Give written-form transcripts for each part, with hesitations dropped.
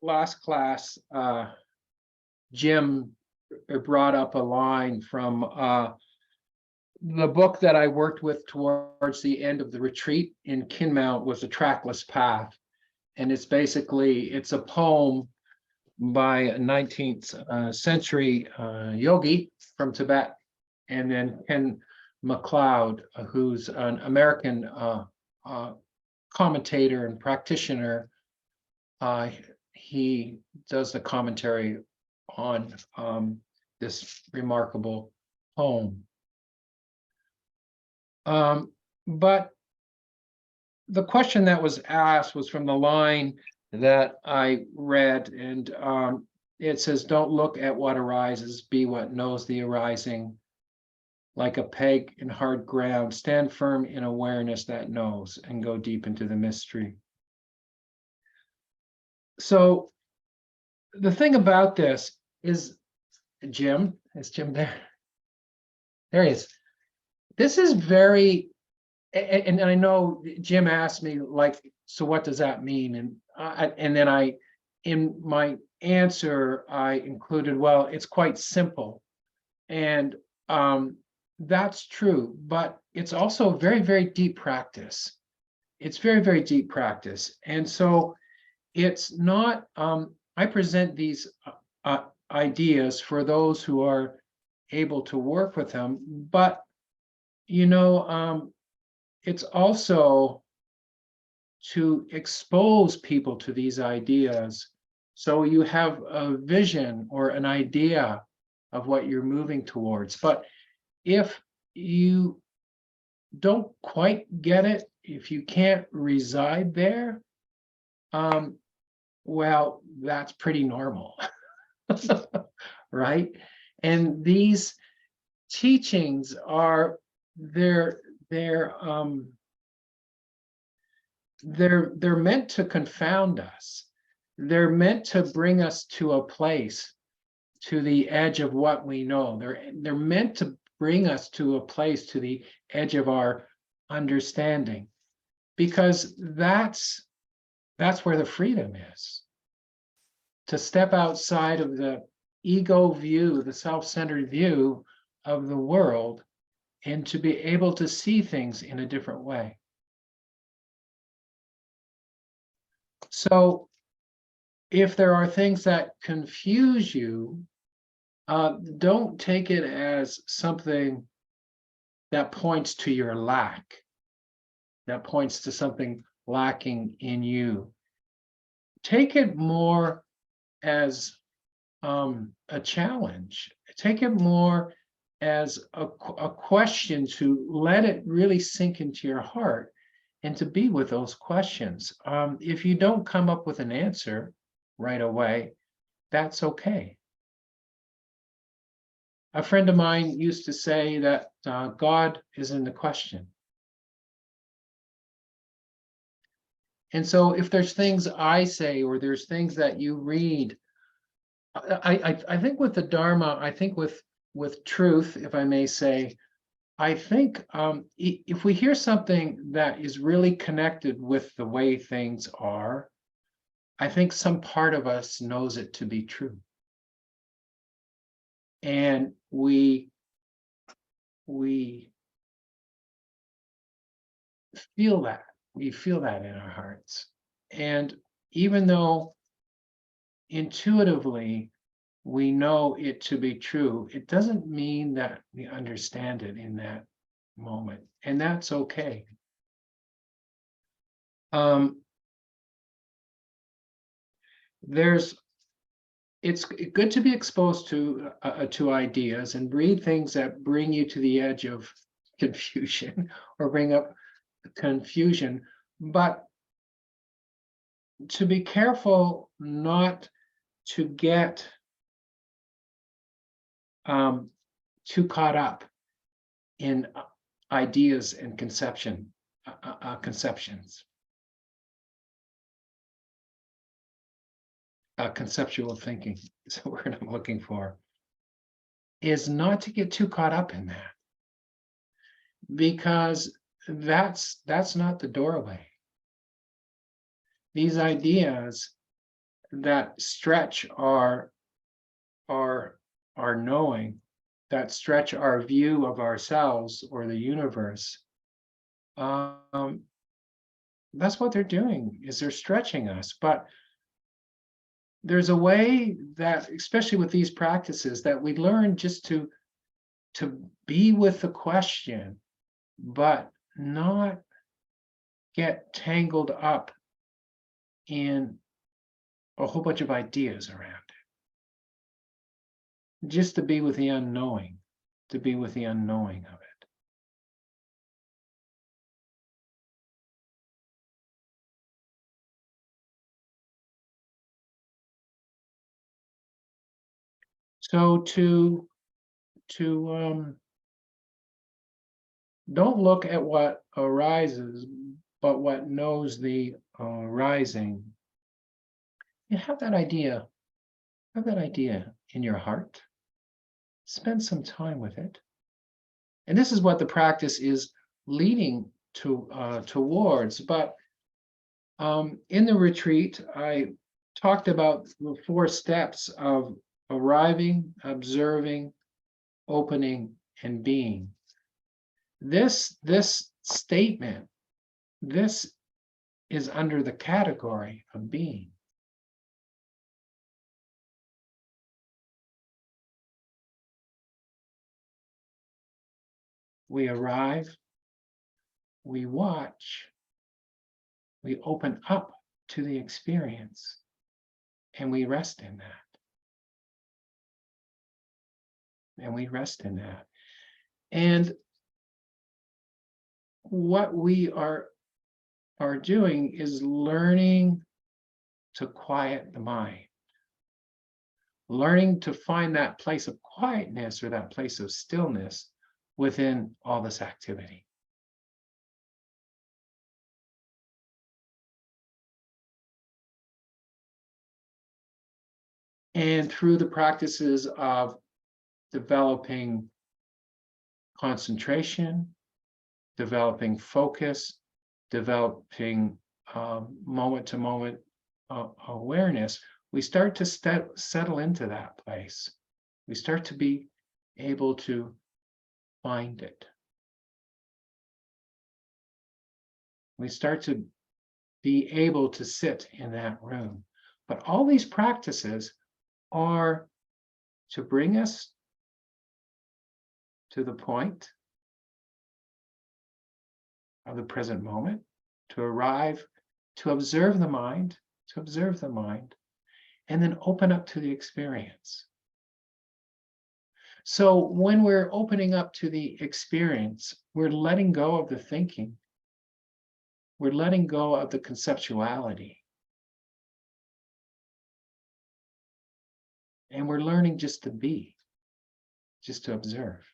last class, Jim brought up a line from the book that I worked with towards the end of the retreat in Kinmount was A Trackless Path. And it's a poem by a 19th century yogi from Tibet, and then Ken MacLeod, who's an American commentator and practitioner. He does the commentary on this remarkable poem. But the question that was asked was from the line that I read, and it says, "Don't look at what arises, be what knows the arising. Like a peg in hard ground, stand firm in awareness that knows, and go deep into the mystery." So the thing about this is, Jim, is Jim there? There he is. This is very, and I know Jim asked me, like, so what does that mean? And then in my answer, I included, well, it's quite simple. And that's true, but it's also very, very deep practice. It's very, very deep practice. And so it's not, I present these ideas for those who are able to work with them, but, it's also to expose people to these ideas so you have a vision or an idea of what you're moving towards. But if you don't quite get it, if you can't reside there, well, that's pretty normal, right? And these teachings are, they're meant to confound us. They're meant to bring us to a place, to the edge of what we know. They're meant to bring us to a place, to the edge of our understanding, because that's where the freedom is. To step outside of the ego view, the self-centered view of the world, and to be able to see things in a different way. So if there are things that confuse you, don't take it as something that points to your lack, that points to something lacking in you. Take it more as a challenge. Take it more as a question to let it really sink into your heart and to be with those questions. If you don't come up with an answer right away, that's okay. A friend of mine used to say that God is in the question. And so if there's things I say, or there's things that you read, I think with the Dharma, I think with truth, if I may say, I think if we hear something that is really connected with the way things are, I think some part of us knows it to be true. And we feel that. We feel that in our hearts. And even though intuitively we know it to be true, it doesn't mean that we understand it in that moment. And that's okay. It's good to be exposed to ideas and read things that bring you to the edge of confusion or bring up confusion, but to be careful not to get too caught up in ideas and conceptions. Conceptual thinking is the word I'm looking for, is not to get too caught up in that, because that's not the doorway. These ideas, that stretch our knowing, that stretch our view of ourselves or the universe. That's what they're doing, is they're stretching us. But there's a way that, especially with these practices, that we learn just to be with the question, but not get tangled up in a whole bunch of ideas around it. Just to be with the unknowing, to be with the unknowing of it. So don't look at what arises, but what knows the arising. You have that idea in your heart. Spend some time with it. And this is what the practice is leading towards. But in the retreat, I talked about the 4 steps of arriving, observing, opening, and being. This statement, this is under the category of being. We arrive, we watch, we open up to the experience, and we rest in that. And we rest in that. And what we are doing is learning to quiet the mind, learning to find that place of quietness or that place of stillness within all this activity. And through the practices of developing concentration, developing focus, developing moment-to-moment awareness, we start to settle into that place. We start to be able to find it. We start to be able to sit in that room. But all these practices are to bring us to the point of the present moment, to arrive, to observe the mind, and then open up to the experience. So when we're opening up to the experience, we're letting go of the thinking. We're letting go of the conceptuality. And we're learning just to be, just to observe.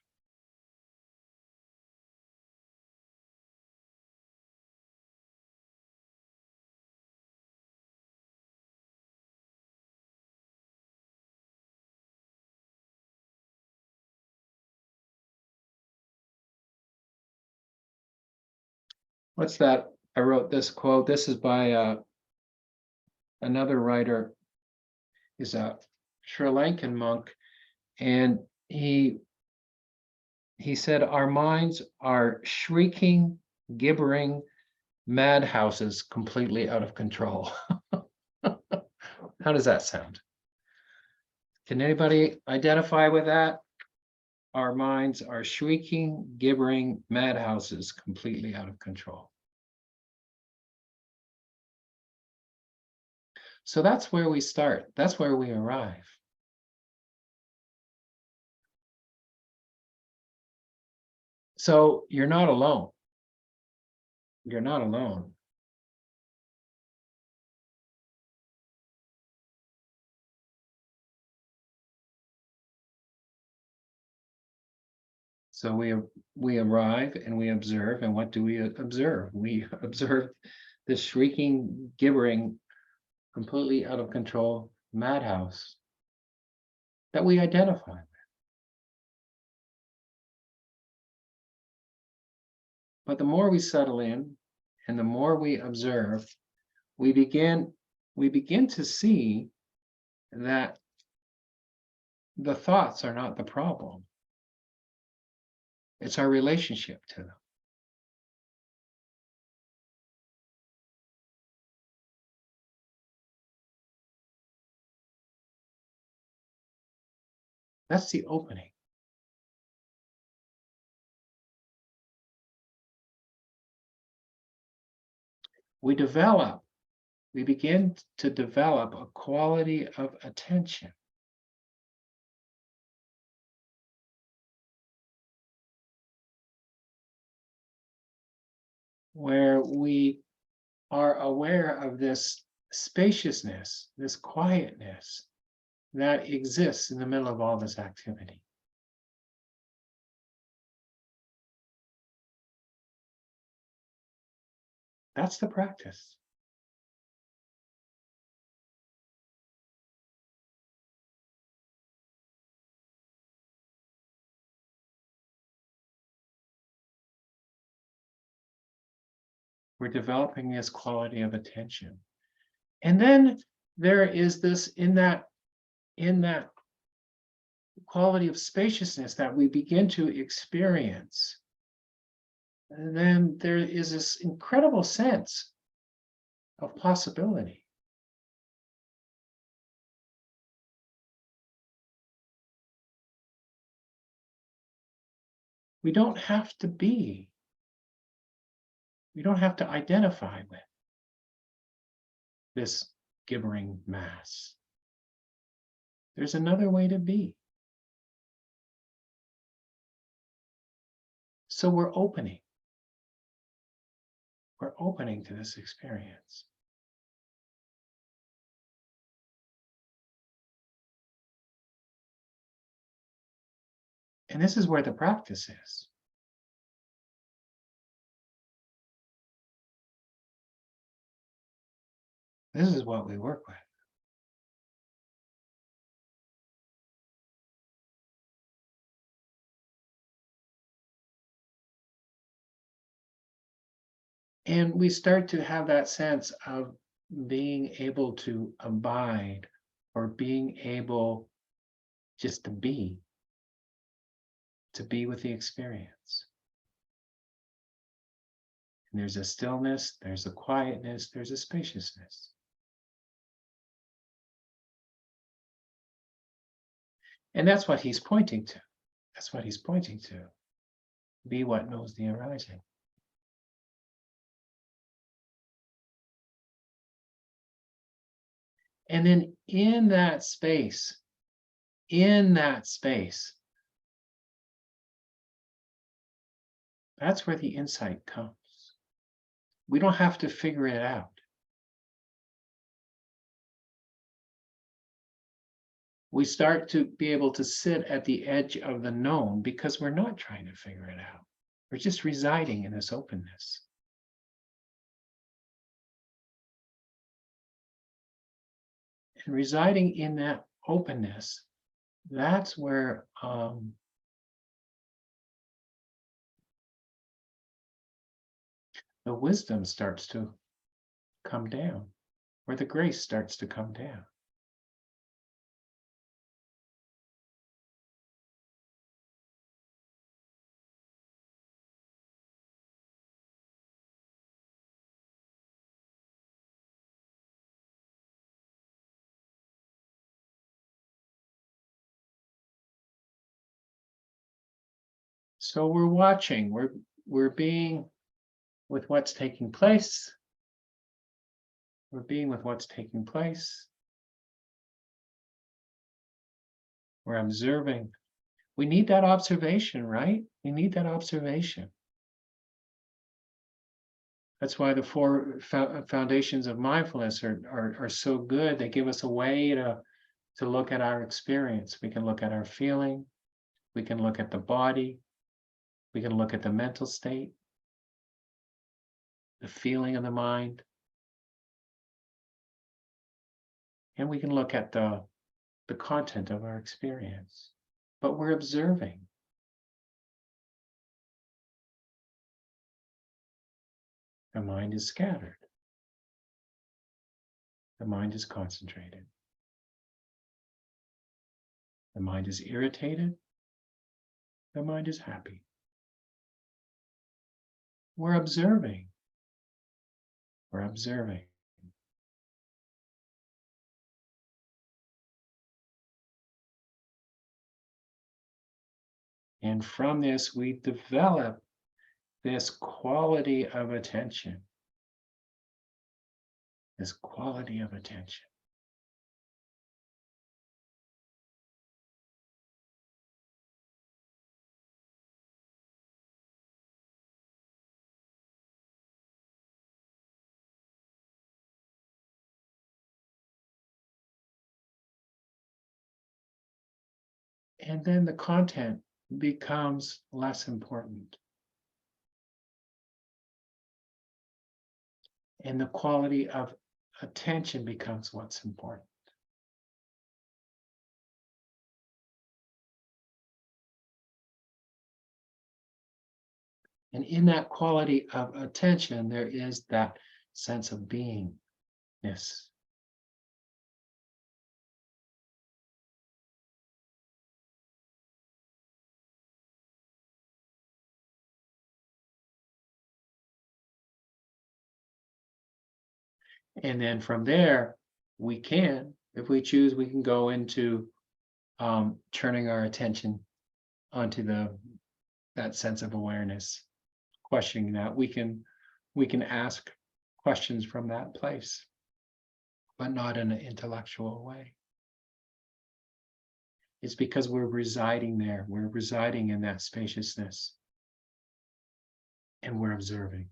What's that? I wrote this quote. This is by another writer, is a Sri Lankan monk, and he said, "Our minds are shrieking, gibbering madhouses completely out of control." How does that sound? Can anybody identify with that? Our minds are shrieking, gibbering madhouses completely out of control. So that's where we start. That's where we arrive. So you're not alone. You're not alone. So we arrive and we observe, and what do we observe? We observe this shrieking, gibbering, completely out of control madhouse that we identify with. But the more we settle in and the more we observe, we begin we begin to see that the thoughts are not the problem. It's our relationship to them. That's the opening. We begin to develop a quality of attention. Where we are aware of this spaciousness, this quietness that exists in the middle of all this activity. That's the practice. We're developing this quality of attention. And then there is this, in that quality of spaciousness that we begin to experience, and then there is this incredible sense of possibility. We don't have to identify with this gibbering mass. There's another way to be. So we're opening. We're opening to this experience. And this is where the practice is. This is what we work with. And we start to have that sense of being able to abide, or being able just to be with the experience. And there's a stillness, there's a quietness, there's a spaciousness. And that's what he's pointing to. That's what he's pointing to. Be what knows the arising. And then in that space, that's where the insight comes. We don't have to figure it out. We start to be able to sit at the edge of the known because we're not trying to figure it out. We're just residing in this openness. And residing in that openness, that's where the wisdom starts to come down, where the grace starts to come down. So we're watching, we're being with what's taking place. We're being with what's taking place. We're observing. We need that observation, right? We need that observation. That's why the four foundations of mindfulness are so good. They give us a way to look at our experience. We can look at our feeling. We can look at the body. We can look at the mental state, the feeling of the mind. And we can look at the content of our experience. But we're observing. The mind is scattered. the mind is concentrated. The mind is irritated, the mind is happy. We're observing. We're observing. And from this, we develop this quality of attention. This quality of attention. And then the content becomes less important. And the quality of attention becomes what's important. And in that quality of attention, there is that sense of beingness. And then from there, we can, if we choose, we can go into turning our attention onto that sense of awareness, questioning that. We can ask questions from that place, but not in an intellectual way. It's because we're residing there. We're residing in that spaciousness, and we're observing.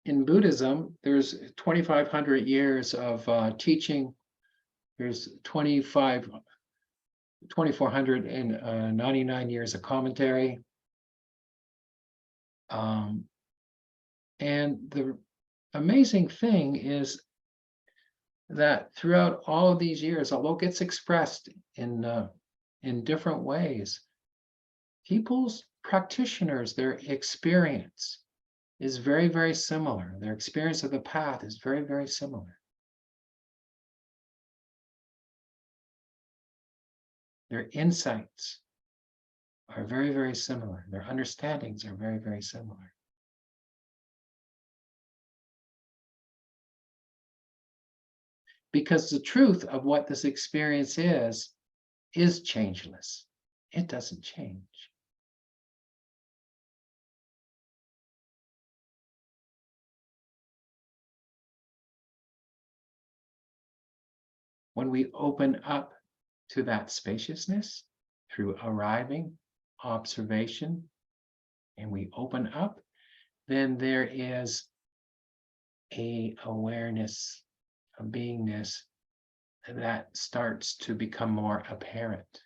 In Buddhism, there's 2,500 years of teaching. There's 2,499 years of commentary. And the amazing thing is that throughout all of these years, although it gets expressed in different ways, people's practitioners, their experience is very, very similar. Their experience of the path is very, very similar. Their insights are very, very similar. Their understandings are very, very similar. Because the truth of what this experience is changeless. It doesn't change. When we open up to that spaciousness through arriving, observation, and we open up, then there is an awareness, a beingness that starts to become more apparent.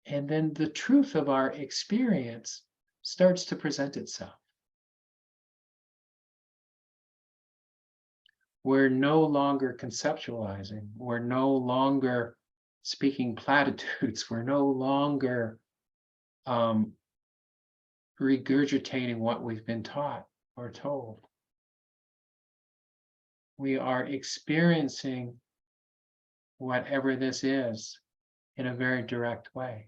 And then the truth of our experience starts to present itself. We're no longer conceptualizing. We're no longer speaking platitudes. We're no longer regurgitating what we've been taught or told. We are experiencing whatever this is in a very direct way.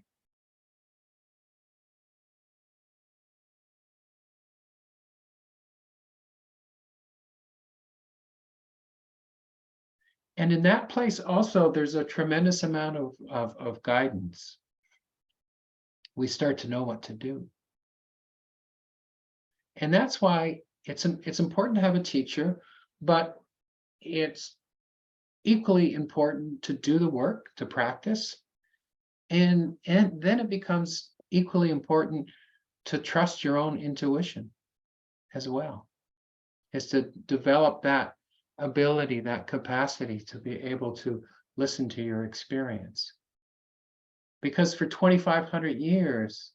And in that place also, there's a tremendous amount of guidance. We start to know what to do. And that's why it's important to have a teacher, but it's equally important to do the work, to practice. And then it becomes equally important to trust your own intuition as well, is to develop that ability, that capacity to be able to listen to your experience. Because for 2,500 years,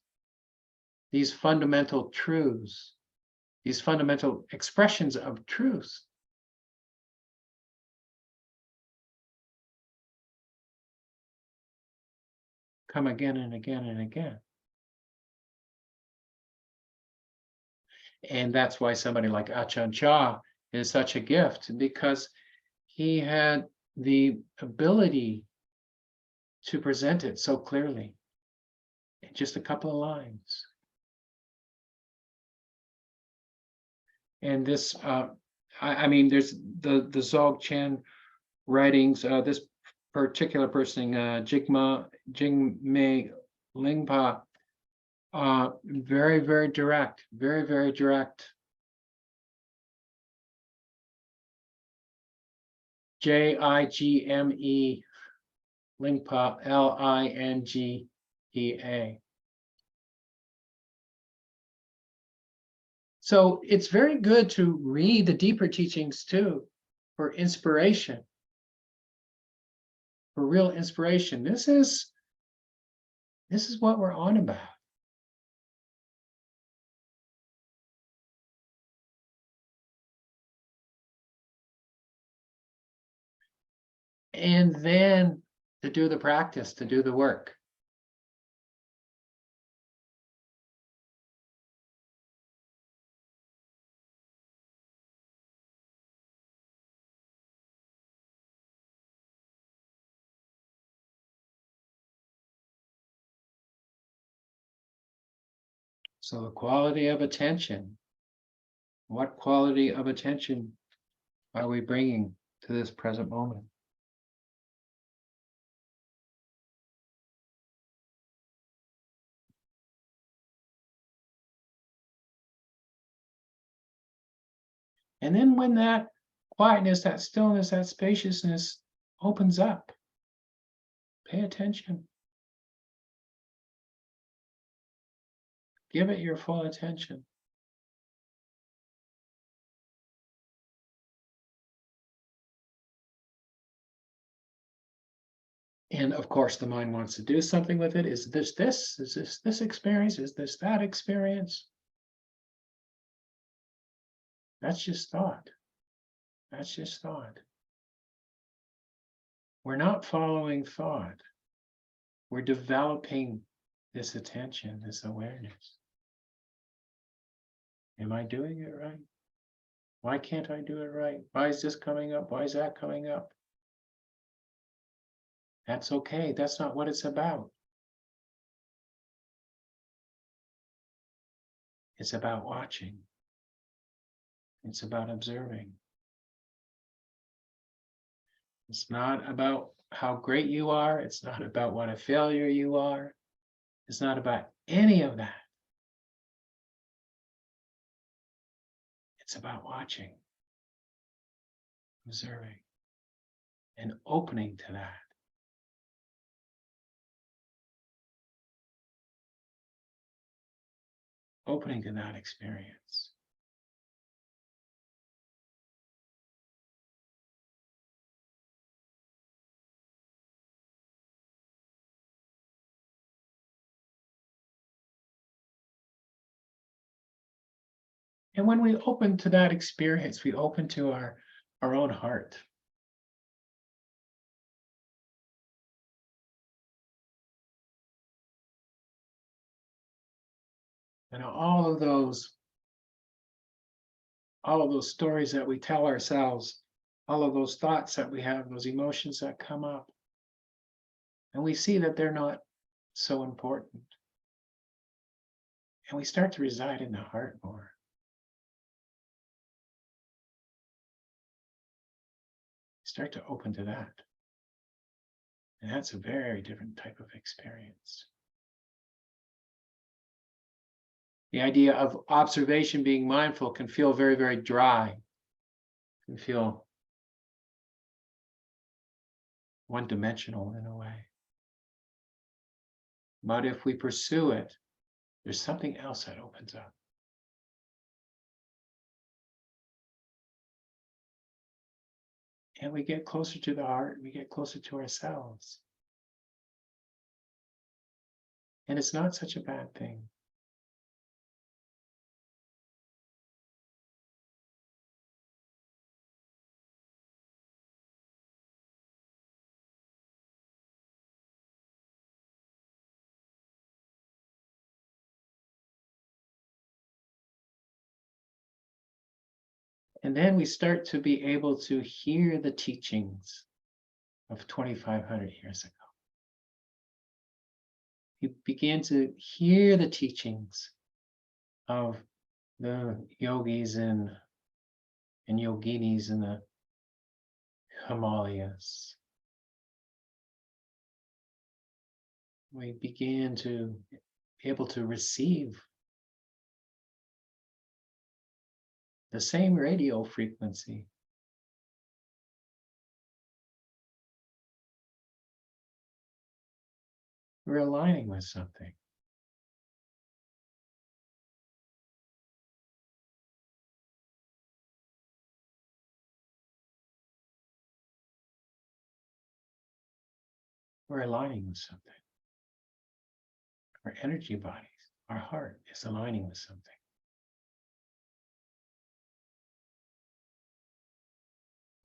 these fundamental truths, these fundamental expressions of truth. Come again and again and again. And that's why somebody like Ajahn Chah is such a gift, because he had the ability to present it so clearly in just a couple of lines. And this, I mean, there's the Dzogchen writings. This particular person, Jigme Lingpa, very, very direct, very, very direct. Jigme Lingpa, Lingpa. So it's very good to read the deeper teachings too, for inspiration, for real inspiration. This is what we're on about. And then to do the practice, to do the work. So the quality of attention, what quality of attention are we bringing to this present moment? And then when that quietness, that stillness, that spaciousness opens up, pay attention. Give it your full attention. And of course, the mind wants to do something with it. Is this this? Is this experience? Is this that experience? That's just thought. That's just thought. We're not following thought. We're developing this attention, this awareness. Am I doing it right? Why can't I do it right? Why is this coming up? Why is that coming up? That's okay. That's not what it's about. It's about watching. It's about observing. It's not about how great you are. It's not about what a failure you are. It's not about any of that. It's about watching, observing, and opening to that. Opening to that experience. And when we open to that experience, we open to our own heart. And all of those stories that we tell ourselves, all of those thoughts that we have, those emotions that come up, and we see that they're not so important. And we start to reside in the heart more. Start to open to that. And that's a very different type of experience. The idea of observation, being mindful, can feel very, very dry. Can feel one-dimensional in a way. But if we pursue it, there's something else that opens up. And we get closer to the heart, we get closer to ourselves. And it's not such a bad thing. And then we start to be able to hear the teachings of 2,500 years ago. You begin to hear the teachings of the yogis and yoginis in the Himalayas. We begin to be able to receive the same radio frequency. We're aligning with something. We're aligning with something. Our energy bodies, our heart is aligning with something.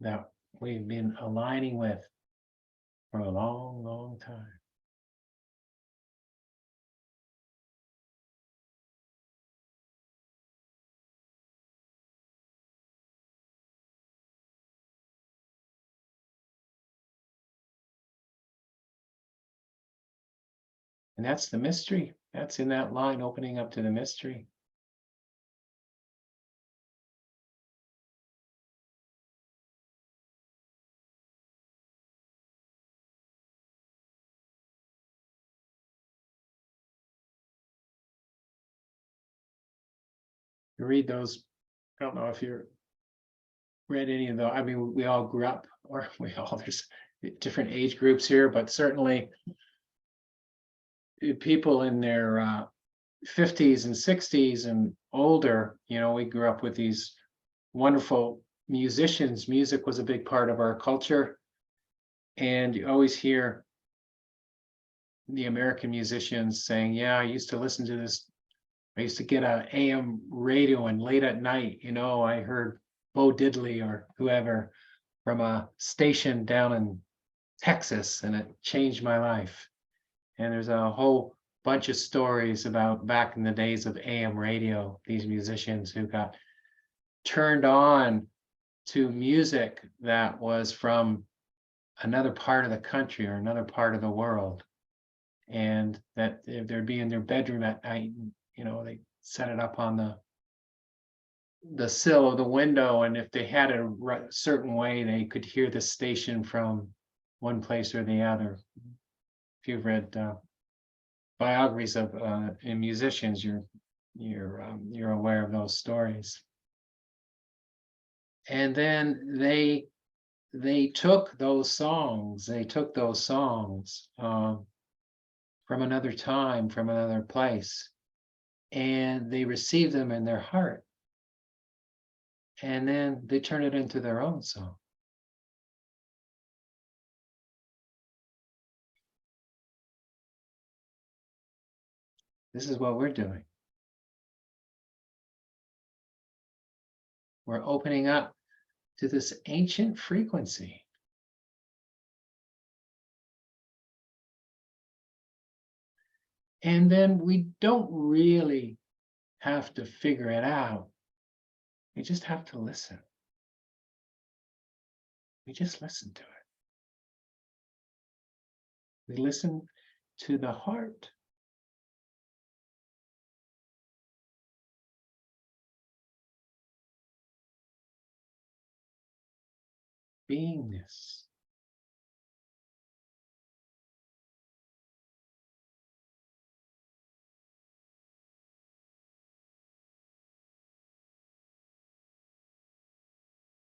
That we've been aligning with for a long, long time. And that's the mystery. That's in that line opening up to the mystery. You read those, I don't know if you're read any of those. I mean, we all grew up, or there's different age groups here, but certainly people in their 50s and 60s and older, we grew up with these wonderful musicians. Music was a big part of our culture. And you always hear the American musicians saying, yeah, I used to listen to this. I used to get an AM radio, and late at night, I heard Bo Diddley or whoever from a station down in Texas, and it changed my life. And there's a whole bunch of stories about back in the days of AM radio, these musicians who got turned on to music that was from another part of the country or another part of the world. And that if they'd be in their bedroom at night, they set it up on the sill of the window, and if they had it a certain way, they could hear the station from one place or the other. If you've read biographies of musicians, you're aware of those stories. And then they took those songs from another time, from another place, and they received them in their heart. And then they turn it into their own song. This is what we're doing. We're opening up to this ancient frequency. And then we don't really have to figure it out. We just have to listen. We just listen to it. We listen to the heart. Beingness.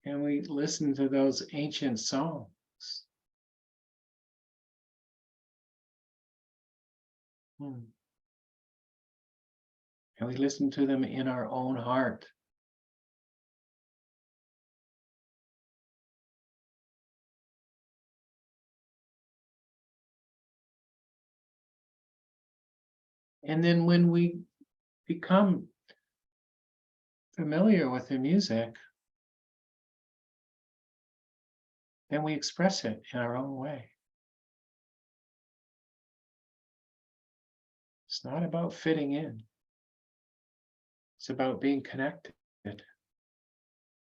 And we listen to those ancient songs. And we listen to them in our own heart. And then when we become familiar with the music, then we express it in our own way. It's not about fitting in. It's about being connected.